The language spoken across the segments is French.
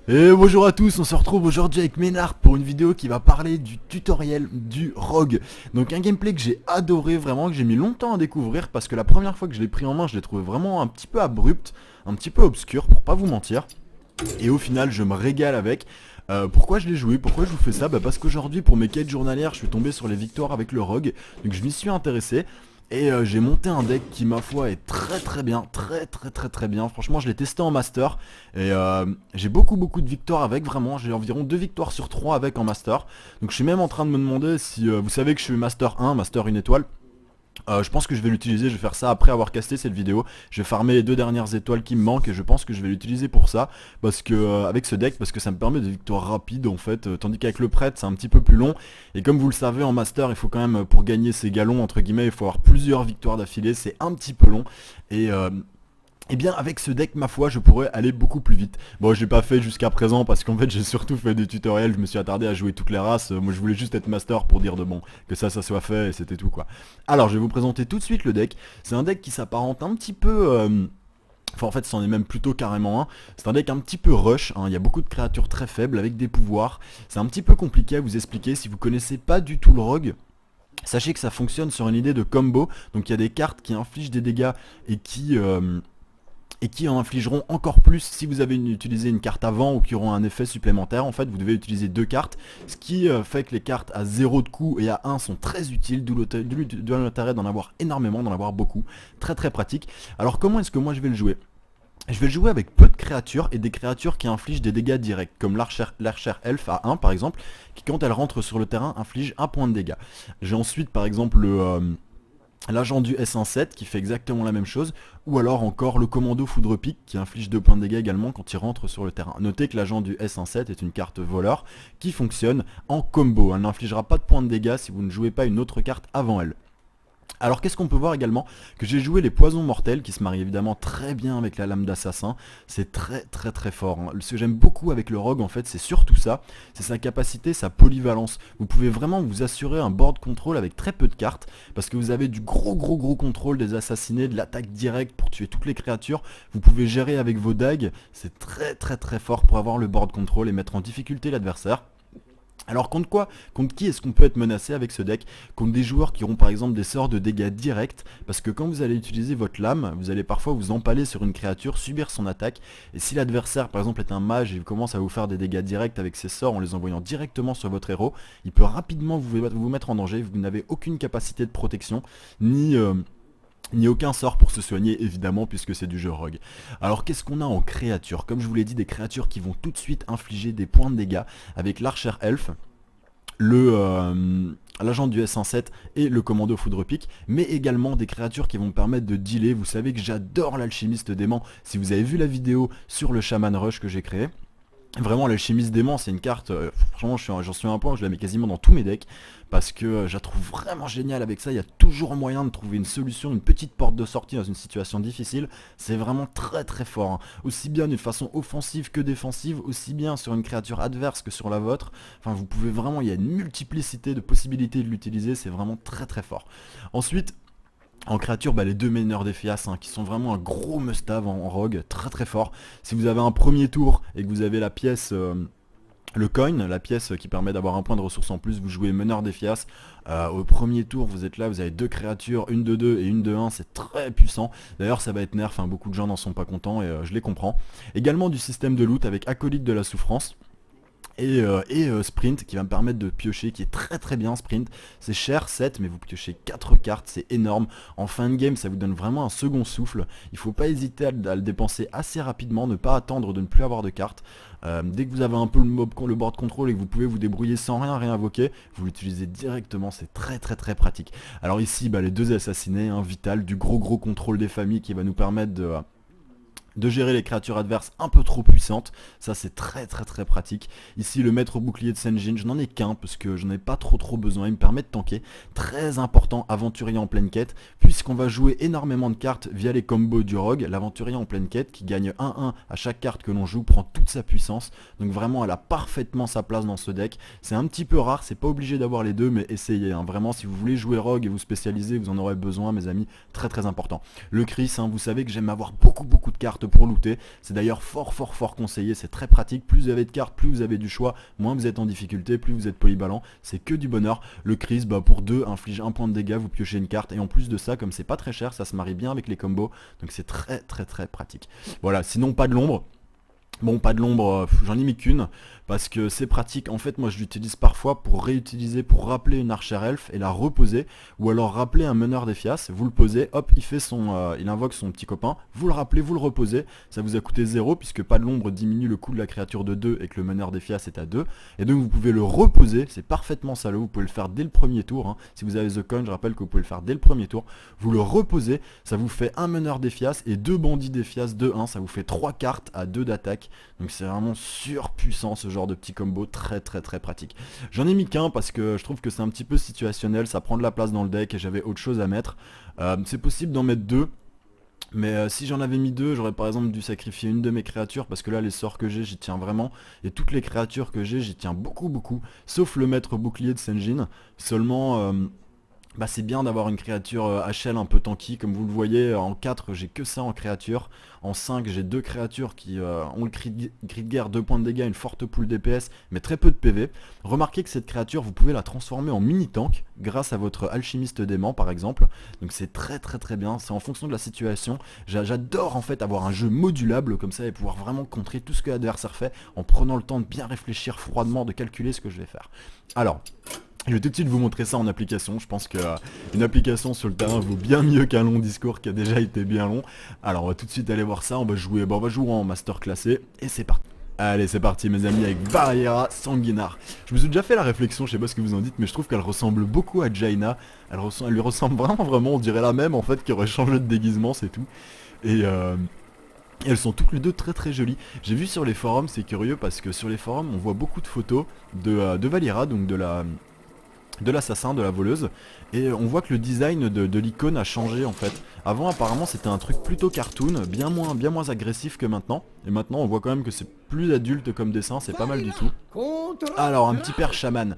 Et bonjour à tous, on se retrouve aujourd'hui avec Ménard pour une vidéo qui va parler du tutoriel du Rogue. Donc un gameplay que j'ai adoré, vraiment, que j'ai mis longtemps à découvrir parce que la première fois que je l'ai pris en main, je l'ai trouvé vraiment un petit peu abrupt, un petit peu obscur pour pas vous mentir. Et au final je me régale avec. Pourquoi je l'ai joué? Pourquoi je vous fais ça? Parce qu'aujourd'hui pour mes quêtes journalières je suis tombé sur les victoires avec le Rogue. Donc je m'y suis intéressé. Et j'ai monté un deck qui ma foi est très bien, très bien. Franchement je l'ai testé en master. Et j'ai beaucoup de victoires avec, vraiment. J'ai environ 2 victoires sur 3 avec en master. Donc je suis même en train de me demander si vous savez que je suis master 1, master 1 étoile. Je pense que je vais l'utiliser, je vais faire ça après avoir casté cette vidéo. Je vais farmer les 2 dernières étoiles qui me manquent et je pense que je vais l'utiliser pour ça. Parce que avec ce deck, parce que ça me permet de victoires rapides en fait. Tandis qu'avec le prêtre c'est un petit peu plus long. Et comme vous le savez en master il faut quand même, pour gagner ces galons entre guillemets, il faut avoir plusieurs victoires d'affilée. C'est un petit peu long. Et et bien avec ce deck ma foi je pourrais aller beaucoup plus vite. Bon je l'ai pas fait jusqu'à présent parce qu'en fait j'ai surtout fait des tutoriels, je me suis attardé à jouer toutes les races. Moi je voulais juste être master pour dire de bon que ça soit fait et c'était tout quoi. Alors je vais vous présenter tout de suite le deck. C'est un deck qui s'apparente un petit peu... Enfin en fait c'en est même plutôt carrément un. C'est un deck un petit peu rush, hein. Il y a beaucoup de créatures très faibles avec des pouvoirs. C'est un petit peu compliqué à vous expliquer si vous connaissez pas du tout le rogue. Sachez que ça fonctionne sur une idée de combo. Donc il y a des cartes qui infligent des dégâts et qui en infligeront encore plus si vous avez utilisé une carte avant ou qui auront un effet supplémentaire. En fait vous devez utiliser 2 cartes, ce qui fait que les cartes à 0 de coût et à 1 sont très utiles, d'où l'intérêt d'en avoir énormément, d'en avoir beaucoup, très pratique. Alors comment est-ce que moi je vais le jouer? Je vais le jouer avec peu de créatures et des créatures qui infligent des dégâts directs, comme l'archer elfe à 1 par exemple, qui quand elle rentre sur le terrain inflige 1 point de dégâts. J'ai ensuite par exemple l'agent du S17 qui fait exactement la même chose, ou alors encore le commando foudre pique qui inflige 2 points de dégâts également quand il rentre sur le terrain. Notez que l'agent du S17 est une carte voleur qui fonctionne en combo, elle n'infligera pas de points de dégâts si vous ne jouez pas une autre carte avant elle. Alors qu'est-ce qu'on peut voir également? Que j'ai joué les poisons mortels qui se marient évidemment très bien avec la lame d'assassin. C'est très fort, hein. Ce que j'aime beaucoup avec le rogue en fait c'est surtout ça. C'est sa capacité, sa polyvalence. Vous pouvez vraiment vous assurer un board control avec très peu de cartes. Parce que vous avez du gros contrôle des assassinés, de l'attaque directe pour tuer toutes les créatures. Vous pouvez gérer avec vos dagues. C'est très fort pour avoir le board control et mettre en difficulté l'adversaire. Alors contre quoi? Contre qui est-ce qu'on peut être menacé avec ce deck? Contre des joueurs qui auront par exemple des sorts de dégâts directs, parce que quand vous allez utiliser votre lame, vous allez parfois vous empaler sur une créature, subir son attaque, et si l'adversaire par exemple est un mage et il commence à vous faire des dégâts directs avec ses sorts en les envoyant directement sur votre héros, il peut rapidement vous mettre en danger. Vous n'avez aucune capacité de protection, ni aucun sort pour se soigner évidemment puisque c'est du jeu rogue. Alors qu'est-ce qu'on a en créatures? Comme je vous l'ai dit, des créatures qui vont tout de suite infliger des points de dégâts avec l'archer elfe, l'agent du S17 et le commando foudre pique, mais également des créatures qui vont me permettre de dealer. Vous savez que j'adore l'alchimiste dément. Si vous avez vu la vidéo sur le shaman rush que j'ai créé, vraiment l'alchimiste dément c'est une carte, franchement j'en suis à un point où je la mets quasiment dans tous mes decks. Parce que je la trouve vraiment géniale avec ça, il y a toujours moyen de trouver une solution, une petite porte de sortie dans une situation difficile. C'est vraiment très fort, hein. Aussi bien d'une façon offensive que défensive, aussi bien sur une créature adverse que sur la vôtre. Enfin vous pouvez vraiment, il y a une multiplicité de possibilités de l'utiliser, c'est vraiment très fort. Ensuite, en créature, les 2 meneurs d'Ephéas qui sont vraiment un gros must-have en rogue, très fort. Si vous avez un premier tour et que vous avez la pièce, le coin, la pièce qui permet d'avoir un point de ressources en plus, vous jouez meneur d'Ephéas. Au premier tour vous êtes là, vous avez 2 créatures, une de 2 et une de 1, c'est très puissant. D'ailleurs ça va être nerf, hein, beaucoup de gens n'en sont pas contents et je les comprends. Également du système de loot avec acolyte de la souffrance. Et sprint qui va me permettre de piocher, qui est très bien. Sprint c'est cher 7 mais vous piochez 4 cartes, c'est énorme. En fin de game ça vous donne vraiment un second souffle. Il faut pas hésiter à le dépenser assez rapidement, ne pas attendre de ne plus avoir de cartes. Dès que vous avez un peu le board control et que vous pouvez vous débrouiller sans rien réinvoquer, vous l'utilisez directement, c'est très pratique. Alors ici les 2 assassinés, hein, vital, du gros contrôle des familles qui va nous permettre de gérer les créatures adverses un peu trop puissantes. Ça c'est très pratique. Ici le maître bouclier de Senjin, je n'en ai qu'un parce que je n'en ai pas trop besoin, il me permet de tanker. Très important, aventurier en pleine quête, puisqu'on va jouer énormément de cartes via les combos du rogue. L'aventurier en pleine quête qui gagne 1-1 à chaque carte que l'on joue prend toute sa puissance. Donc vraiment elle a parfaitement sa place dans ce deck. C'est un petit peu rare, c'est pas obligé d'avoir les deux, mais essayez, hein. Vraiment si vous voulez jouer rogue et vous spécialiser, vous en aurez besoin mes amis, très important. Le Chris, hein, vous savez que j'aime avoir beaucoup de cartes pour looter. C'est d'ailleurs fort conseillé, c'est très pratique. Plus vous avez de cartes, plus vous avez du choix, moins vous êtes en difficulté, plus vous êtes polyvalent. C'est que du bonheur. Le Chris, bah pour 2 inflige 1 point de dégâts, vous piochez une carte. Et en plus de ça, comme c'est pas très cher, ça se marie bien avec les combos. Donc c'est très pratique. Voilà, sinon pas de l'ombre. Bon, pas de l'ombre, j'en ai mis qu'une parce que c'est pratique. En fait, moi je l'utilise parfois pour réutiliser, pour rappeler une archère elfe et la reposer, ou alors rappeler un meneur d'Ephias. Vous le posez, hop, il invoque son petit copain, vous le rappelez, vous le reposez. Ça vous a coûté 0 puisque pas de l'ombre diminue le coût de la créature de 2 et que le meneur d'Ephias est à 2. Et donc vous pouvez le reposer, c'est parfaitement salaud. Vous pouvez le faire dès le premier tour, hein. Si vous avez The Coin, je rappelle que vous pouvez le faire dès le premier tour. Vous le reposez, ça vous fait un meneur d'Ephias et 2 bandits d'Ephias de 1. Ça vous fait 3 cartes à 2 d'attaque. Donc c'est vraiment surpuissant ce genre de petit combo, très pratique. J'en ai mis qu'un parce que je trouve que c'est un petit peu situationnel, ça prend de la place dans le deck et j'avais autre chose à mettre. C'est possible d'en mettre 2. Mais si j'en avais mis 2, j'aurais par exemple dû sacrifier une de mes créatures parce que là les sorts que j'ai, j'y tiens vraiment. Et toutes les créatures que j'ai, j'y tiens beaucoup. Sauf le maître bouclier de Sen'jin. Seulement... bah c'est bien d'avoir une créature HL un peu tanky, comme vous le voyez, en 4 j'ai que ça en créature, en 5 j'ai 2 créatures qui ont le cri de guerre, 2 points de dégâts, une forte pool DPS, mais très peu de PV. Remarquez que cette créature, vous pouvez la transformer en mini tank, grâce à votre alchimiste d'aimant par exemple, donc c'est très bien, c'est en fonction de la situation. J'adore en fait avoir un jeu modulable comme ça et pouvoir vraiment contrer tout ce que l'adversaire fait, en prenant le temps de bien réfléchir froidement, de calculer ce que je vais faire. Alors... je vais tout de suite vous montrer ça en application. Je pense qu'une application sur le terrain vaut bien mieux qu'un long discours qui a déjà été bien long. Alors on va tout de suite aller voir ça, on va jouer en master classé et c'est parti. Allez c'est parti mes amis avec Barriera Sanguinar. Je me suis déjà fait la réflexion, je sais pas ce que vous en dites, mais je trouve qu'elle ressemble beaucoup à Jaina. Elle lui ressemble vraiment, on dirait la même en fait qui aurait changé de déguisement, c'est tout. Et elles sont toutes les deux très jolies. J'ai vu sur les forums, c'est curieux parce que sur les forums on voit beaucoup de photos de Valeera, donc de l'assassin, de la voleuse, et on voit que le design de l'icône a changé en fait. Avant apparemment c'était un truc plutôt cartoon, bien moins agressif que maintenant, et maintenant on voit quand même que c'est plus adulte comme dessin, c'est pas mal du tout. Alors un petit père chaman,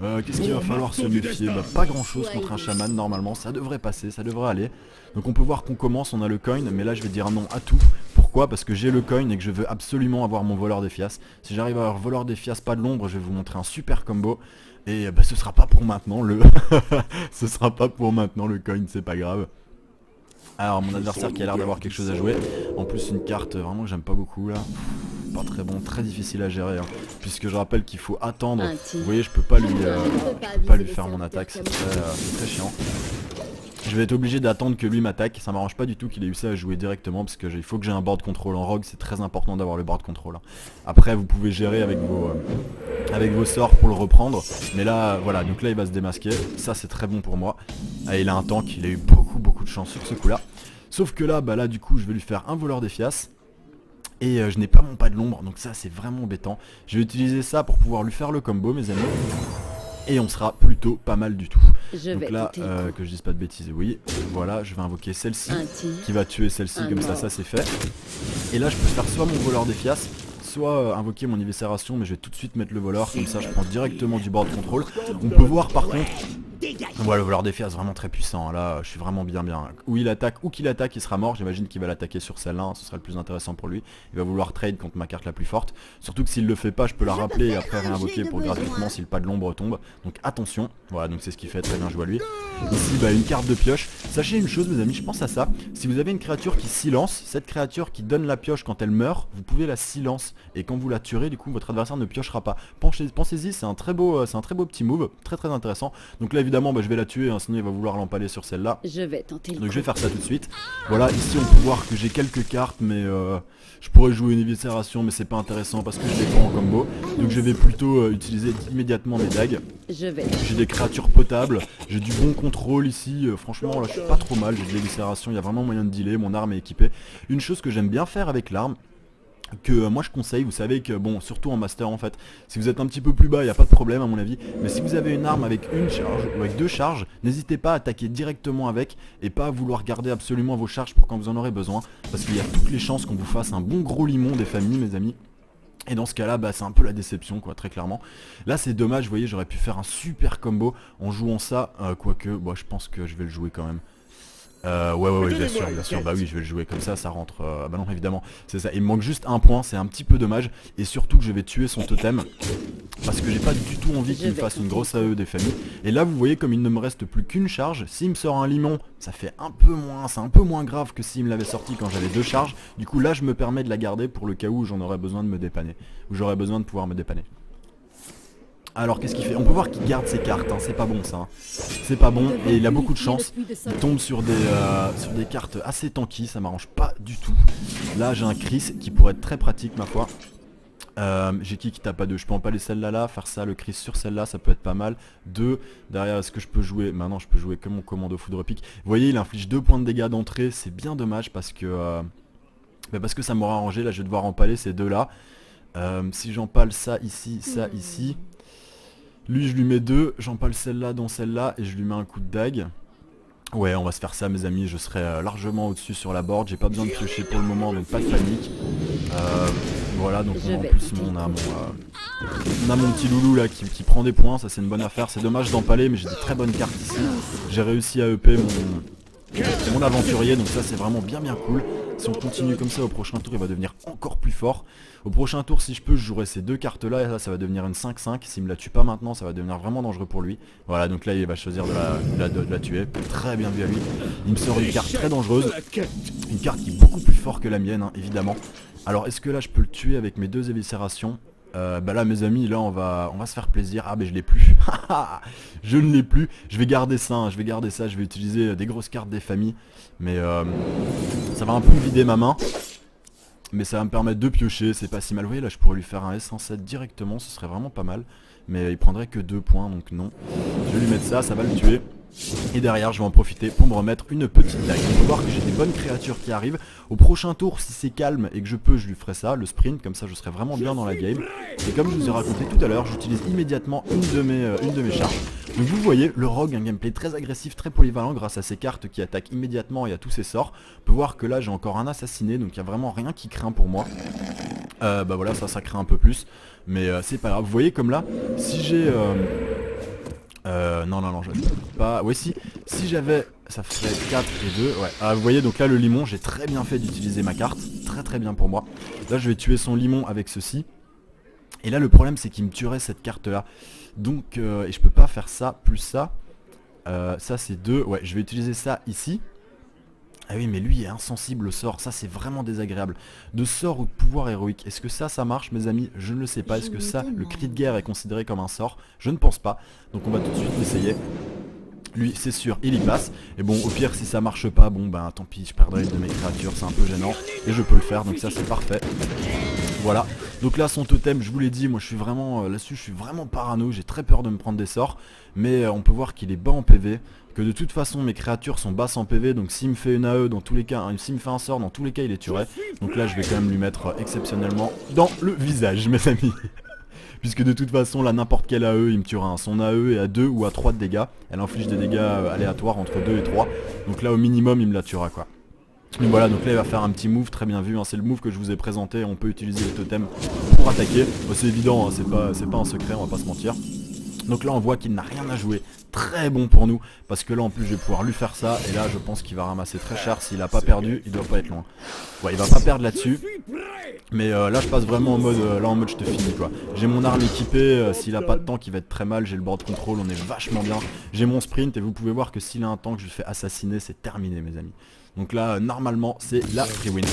qu'est-ce qu'il va falloir se méfier? Bah pas grand chose contre un chaman normalement, ça devrait passer, ça devrait aller. Donc on peut voir qu'on commence, on a le coin, mais là je vais dire non à tout. Pourquoi? Parce que j'ai le coin et que je veux absolument avoir mon voleur d'Ephias. Si j'arrive à avoir voleur d'Ephias, pas de l'ombre, je vais vous montrer un super combo. Et bah ce sera pas pour maintenant le ce sera pas pour maintenant le coin, c'est pas grave. Alors mon adversaire qui a l'air d'avoir quelque chose à jouer. En plus une carte vraiment que j'aime pas beaucoup là. Pas très bon, très difficile à gérer hein. Puisque je rappelle qu'il faut attendre. Vous voyez je peux pas lui faire mon attaque, c'est très chiant. Je vais être obligé d'attendre que lui m'attaque, ça m'arrange pas du tout qu'il ait eu ça à jouer directement parce que il faut que j'ai un board control en rogue, c'est très important d'avoir le board control. Après vous pouvez gérer avec vos sorts pour le reprendre, mais là voilà, donc là il va se démasquer, ça c'est très bon pour moi. Ah, il a un tank, il a eu beaucoup de chance sur ce coup là. Sauf que là, bah là du coup je vais lui faire un voleur d'Ephias. Et je n'ai pas mon pas de l'ombre, donc ça c'est vraiment embêtant. Je vais utiliser ça pour pouvoir lui faire le combo mes amis. Et on sera plutôt pas mal du tout. Donc là, que je dise pas de bêtises, oui. Voilà, je vais invoquer celle-ci, qui va tuer celle-ci, comme ça c'est fait. Et là je peux faire soit mon voleur d'Ephias, soit invoquer mon éviscération, mais je vais tout de suite mettre le voleur, comme ça je prends directement du board control. On peut voir par contre... voilà, le voleur d'Ephias vraiment très puissant, là je suis vraiment bien. Où il attaque, où qu'il attaque, il sera mort, j'imagine qu'il va l'attaquer sur celle-là, hein, ce sera le plus intéressant pour lui. Il va vouloir trade contre ma carte la plus forte. Surtout que s'il le fait pas, je peux la rappeler et après réinvoquer pour gratuitement si le pas de l'ombre tombe. Donc attention, voilà, donc c'est ce qu'il fait, très bien joué à lui. Ici, bah une carte de pioche. Sachez une chose mes amis, je pense à ça. Si vous avez une créature qui silence, cette créature qui donne la pioche quand elle meurt, vous pouvez la silence. Et quand vous la tuerez, du coup votre adversaire ne piochera pas. Pensez-y, c'est un très beau petit move, très intéressant. Donc là évidemment bah, je vais la tuer, hein, sinon il va vouloir l'empaler sur celle-là. Donc je vais faire ça tout de suite. Voilà, ici on peut voir que j'ai quelques cartes, mais je pourrais jouer une éviscération, mais c'est pas intéressant parce que je l'ai pas en combo. Donc je vais plutôt utiliser immédiatement mes dagues. J'ai des créatures potables, j'ai du bon contrôle ici, franchement là je suis pas trop mal, j'ai de l'éviscération, il y a vraiment moyen de dealer, mon arme est équipée. Une chose que j'aime bien faire avec l'arme, que moi je conseille, vous savez que bon, surtout en master en fait, si vous êtes un petit peu plus bas, il n'y a pas de problème à mon avis, mais si vous avez une arme avec une charge ou avec deux charges, n'hésitez pas à attaquer directement avec et pas à vouloir garder absolument vos charges pour quand vous en aurez besoin, parce qu'il y a toutes les chances qu'on vous fasse un bon gros limon des familles mes amis. Et dans ce cas là, bah, c'est un peu la déception quoi, très clairement. Là c'est dommage, vous voyez, j'aurais pu faire un super combo en jouant ça, quoique, bon, je pense que je vais le jouer quand même. Ouais, bien sûr, bah oui, je vais le jouer comme ça rentre, bah non, évidemment, c'est ça, il me manque juste un point, c'est un petit peu dommage, et surtout que je vais tuer son totem, parce que j'ai pas du tout envie qu'il me fasse une grosse AE des familles, et là vous voyez comme il ne me reste plus qu'une charge, s'il me sort un limon, ça fait un peu moins, c'est un peu moins grave que s'il me l'avait sorti quand j'avais 2 charges, du coup là je me permets de la garder pour le cas où j'en aurais besoin de me dépanner, où j'aurais besoin de pouvoir me dépanner. Alors qu'est-ce qu'il fait? On peut voir qu'il garde ses cartes, hein. C'est pas bon ça. Hein. C'est pas bon et il a beaucoup de chance. Il tombe sur des cartes assez tanky, ça m'arrange pas du tout. Là j'ai un Chris qui pourrait être très pratique ma foi. J'ai qui tape à 2, je peux en paler celle-là là, faire ça, le Chris sur celle-là, ça peut être pas mal. 2, derrière est-ce que je peux jouer? Maintenant je peux jouer que mon commando foudre pique. Vous voyez il inflige 2 points de dégâts d'entrée, c'est bien dommage parce que ça m'aura arrangé, là je vais devoir empaler ces deux là. Si j'empale ça ici. Lui je lui mets 2, j'empale celle-là dans celle-là et je lui mets un coup de dague. Ouais on va se faire ça mes amis, je serai largement au-dessus sur la board, j'ai pas besoin de piocher pour le moment donc pas de panique. Voilà donc en plus on a mon petit loulou là qui prend des points, ça c'est une bonne affaire, c'est dommage d'empaler mais j'ai des très bonnes cartes ici. J'ai réussi à EP mon aventurier donc ça c'est vraiment bien cool. Si on continue comme ça au prochain tour il va devenir encore plus fort. Au prochain tour si je peux je jouerai ces deux cartes là et là ça va devenir une 5-5. S'il me la tue pas maintenant ça va devenir vraiment dangereux pour lui. Voilà donc là il va choisir de la tuer. Très bien vu à lui. Il me sort une carte très dangereuse. Une carte qui est beaucoup plus forte que la mienne hein, évidemment. Alors est-ce que là je peux le tuer avec mes 2 éviscérations? Bah là mes amis là on va se faire plaisir. Ah mais je l'ai plus. Je ne l'ai plus. Je vais garder ça hein. Je vais utiliser des grosses cartes des familles. Mais ça va un peu me vider ma main. Mais ça va me permettre de piocher, c'est pas si mal. Vous voyez là je pourrais lui faire un S107 directement, ce serait vraiment pas mal. Mais il prendrait que 2 points donc non. Je vais lui mettre ça, ça va le tuer. Et derrière je vais en profiter pour me remettre une petite dague. On peut voir que j'ai des bonnes créatures qui arrivent. Au prochain tour si c'est calme et que je peux je lui ferai ça, le sprint, comme ça je serai vraiment bien dans la game. Et comme je vous ai raconté tout à l'heure, j'utilise immédiatement une de mes charges. Donc vous voyez le rogue, un gameplay très agressif, très polyvalent grâce à ses cartes qui attaquent immédiatement et à tous ses sorts. On peut voir que là j'ai encore un assassiné donc il n'y a vraiment rien qui craint pour moi. Bah voilà ça craint un peu plus. Mais c'est pas grave, vous voyez comme là, si j'ai... non, je pas... Ouais si j'avais... Ça ferait 4 et 2, ouais. Ah, vous voyez donc là le limon, j'ai très bien fait d'utiliser ma carte. Très bien pour moi. Là je vais tuer son limon avec ceci. Et là le problème c'est qu'il me tuerait cette carte là. Donc et je peux pas faire ça plus ça. Ça c'est 2, ouais je vais utiliser ça ici. Ah oui mais lui est insensible au sort, ça c'est vraiment désagréable. De sort ou de pouvoir héroïque, est-ce que ça marche mes amis? Je ne le sais pas, est-ce que ça, le cri de guerre est considéré comme un sort? Je ne pense pas, donc on va tout de suite l'essayer. Lui c'est sûr il y passe. Et bon au pire si ça marche pas, bon ben tant pis je perdrai une de mes créatures, c'est un peu gênant. Et je peux le faire donc ça c'est parfait. Voilà, donc là son totem je vous l'ai dit, moi je suis vraiment là-dessus, je suis vraiment parano, j'ai très peur de me prendre des sorts. Mais on peut voir qu'il est bas en PV, que de toute façon mes créatures sont basses en PV. Donc s'il me fait une AE dans tous les cas, s'il me fait un sort dans tous les cas il les tuerait. Donc là je vais quand même lui mettre exceptionnellement dans le visage mes amis. Puisque de toute façon là n'importe quelle AE il me tuera hein. Son AE est à 2 ou à 3 de dégâts. Elle inflige des dégâts aléatoires entre 2 et 3. Donc là au minimum il me la tuera quoi. Donc voilà, donc là il va faire un petit move très bien vu hein. C'est le move que je vous ai présenté. On peut utiliser le totem pour attaquer. Bon, c'est évident hein. C'est pas un secret, on va pas se mentir. Donc là on voit qu'il n'a rien à jouer. Très bon pour nous, parce que là en plus je vais pouvoir lui faire ça. Et là je pense qu'il va ramasser très cher. S'il a pas perdu, il doit pas être loin. Ouais, il va pas perdre là-dessus. Mais là je passe vraiment en mode, je te finis quoi. J'ai mon arme équipée, s'il a pas de tank il va être très mal. J'ai le board control, on est vachement bien. J'ai mon sprint et vous pouvez voir que s'il a un tank je le fais assassiner, c'est terminé mes amis. Donc là normalement c'est la free win.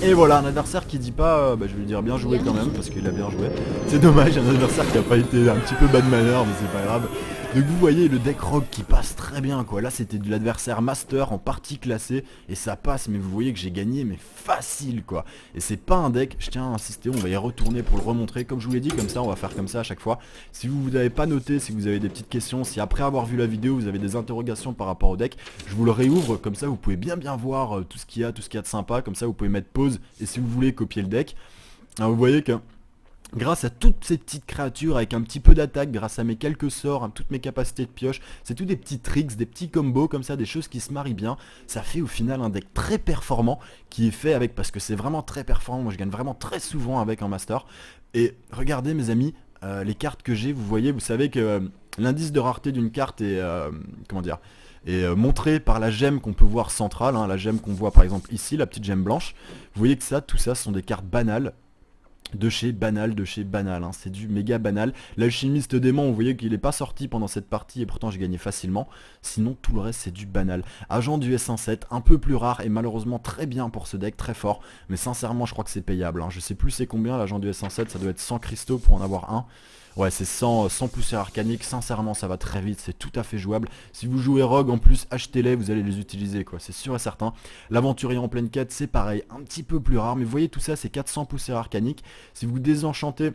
Et voilà un adversaire qui dit pas, je vais lui dire bien joué quand même parce qu'il a bien joué. C'est dommage un adversaire qui a pas été un petit peu bad manner mais c'est pas grave. Donc vous voyez le deck rogue qui passe très bien quoi. Là c'était de l'adversaire master en partie classée et ça passe mais vous voyez que j'ai gagné mais facile quoi. Et c'est pas un deck, je tiens à insister, on va y retourner pour le remontrer. Comme je vous l'ai dit, comme ça on va faire comme ça à chaque fois. Si vous n'avez pas noté, si vous avez des petites questions, si après avoir vu la vidéo vous avez des interrogations par rapport au deck, je vous le réouvre, comme ça vous pouvez bien voir tout ce qu'il y a de sympa. Comme ça vous pouvez mettre pause et si vous voulez copier le deck. Alors vous voyez que grâce à toutes ces petites créatures, avec un petit peu d'attaque, grâce à mes quelques sorts, à toutes mes capacités de pioche, c'est tout des petits tricks, des petits combos comme ça, des choses qui se marient bien. Ça fait au final un deck très performant qui est fait avec, parce que c'est vraiment très performant, moi je gagne vraiment très souvent avec un master. Et regardez mes amis, les cartes que j'ai, vous voyez, vous savez que l'indice de rareté d'une carte est, comment dire, et montré par la gemme qu'on peut voir centrale, hein, la gemme qu'on voit par exemple ici, la petite gemme blanche. Vous voyez que ça, tout ça sont des cartes banales. De chez banal, hein. C'est du méga banal. L'alchimiste démon, vous voyez qu'il n'est pas sorti pendant cette partie et pourtant j'ai gagné facilement. Sinon tout le reste c'est du banal. Agent du S17, un peu plus rare et malheureusement très bien pour ce deck, très fort. Mais sincèrement je crois que c'est payable, hein. Je sais plus c'est combien l'agent du S17, ça doit être 100 cristaux pour en avoir un. Ouais, c'est 100 poussières arcaniques, sincèrement ça va très vite, c'est tout à fait jouable. Si vous jouez Rogue en plus, achetez-les, vous allez les utiliser quoi, c'est sûr et certain. L'aventurier en pleine quête, c'est pareil, un petit peu plus rare, mais vous voyez tout ça, c'est 400 poussières arcaniques. Si vous désenchantez,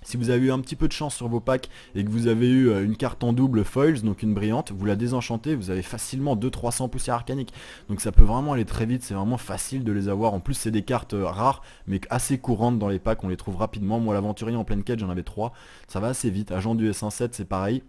si vous avez eu un petit peu de chance sur vos packs et que vous avez eu une carte en double foils, donc une brillante, vous la désenchantez, vous avez facilement 200-300 poussières arcaniques. Donc ça peut vraiment aller très vite, c'est vraiment facile de les avoir. En plus c'est des cartes rares mais assez courantes dans les packs, on les trouve rapidement. Moi l'aventurier en pleine quête j'en avais 3, ça va assez vite. Agent du S17 c'est pareil.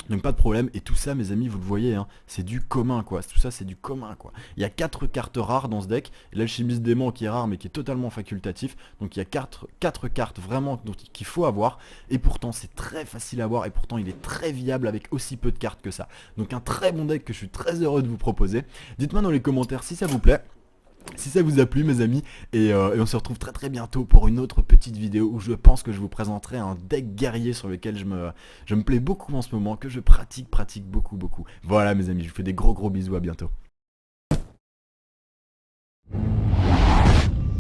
Donc pas de problème, et tout ça mes amis vous le voyez hein, c'est du commun quoi, tout ça c'est du commun quoi. Il y a 4 cartes rares dans ce deck, l'alchimiste démon qui est rare mais qui est totalement facultatif, donc il y a 4 cartes vraiment qu'il faut avoir, et pourtant c'est très facile à avoir, et pourtant il est très viable avec aussi peu de cartes que ça. Donc un très bon deck que je suis très heureux de vous proposer. Dites-moi dans les commentaires si ça vous plaît, si ça vous a plu mes amis, et on se retrouve très très bientôt pour une autre petite vidéo où je pense que je vous présenterai un deck guerrier sur lequel je me plais beaucoup en ce moment, que je pratique beaucoup. Voilà mes amis, je vous fais des gros bisous, à bientôt.